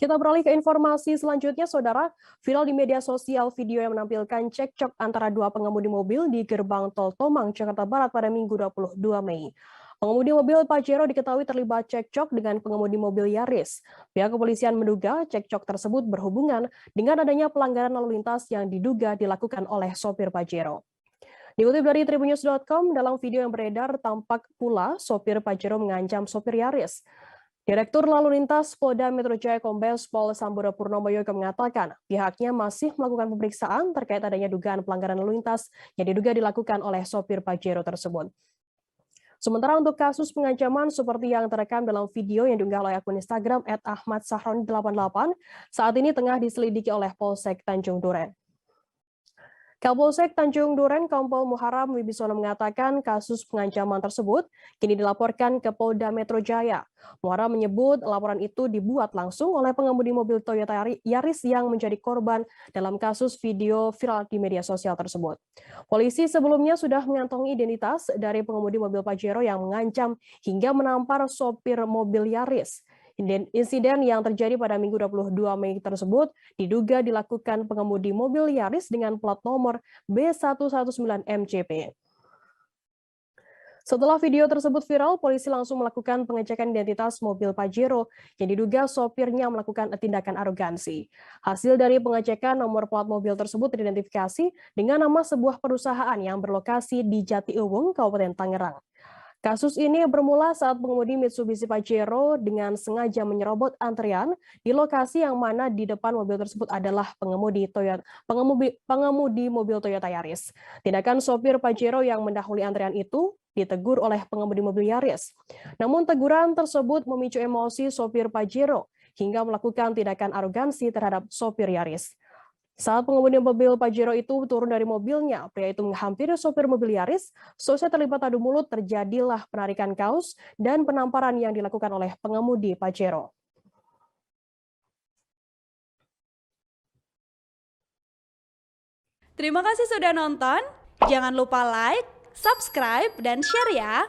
Kita beralih ke informasi selanjutnya, Saudara. Viral di media sosial video yang menampilkan cekcok antara dua pengemudi mobil di gerbang tol Tomang, Jakarta Barat pada Minggu 22 Mei. Pengemudi mobil Pajero diketahui terlibat cekcok dengan pengemudi mobil Yaris. Pihak kepolisian menduga cekcok tersebut berhubungan dengan adanya pelanggaran lalu lintas yang diduga dilakukan oleh sopir Pajero. Dikutip dari tribunnews.com, dalam video yang beredar tampak pula sopir Pajero mengancam sopir Yaris. Direktur Lalu Lintas Polda Metro Jaya Kombes Pol Sambora Purnomo Yoga mengatakan pihaknya masih melakukan pemeriksaan terkait adanya dugaan pelanggaran lalu lintas yang diduga dilakukan oleh sopir Pajero tersebut. Sementara untuk kasus pengancaman seperti yang terekam dalam video yang diunggah oleh akun Instagram @ahmadsahroni88 saat ini tengah diselidiki oleh Polsek Tanjung Duren. Kapolsek Tanjung Duren Kompol Muharam Wibisono mengatakan kasus pengancaman tersebut kini dilaporkan ke Polda Metro Jaya. Muharam menyebut laporan itu dibuat langsung oleh pengemudi mobil Toyota Yaris yang menjadi korban dalam kasus video viral di media sosial tersebut. Polisi sebelumnya sudah mengantongi identitas dari pengemudi mobil Pajero yang mengancam hingga menampar sopir mobil Yaris. Insiden yang terjadi pada Minggu 22 Mei tersebut diduga dilakukan pengemudi mobil Yaris dengan plat nomor B119MCP. Setelah video tersebut viral, polisi langsung melakukan pengecekan identitas mobil Pajero yang diduga sopirnya melakukan tindakan arogansi. Hasil dari pengecekan nomor plat mobil tersebut teridentifikasi dengan nama sebuah perusahaan yang berlokasi di Jatiuwung, Kabupaten Tangerang. Kasus ini bermula saat pengemudi Mitsubishi Pajero dengan sengaja menyerobot antrian di lokasi yang mana di depan mobil tersebut adalah pengemudi mobil Toyota Yaris. Tindakan sopir Pajero yang mendahului antrian itu ditegur oleh pengemudi mobil Yaris. Namun teguran tersebut memicu emosi sopir Pajero hingga melakukan tindakan arogansi terhadap sopir Yaris. Saat pengemudi mobil Pajero itu turun dari mobilnya, pria itu menghampiri sopir mobil Yaris. Selesai terlibat adu mulut, terjadilah penarikan kaos dan penamparan yang dilakukan oleh pengemudi Pajero. Terima kasih sudah nonton. Jangan lupa like, subscribe, dan share ya.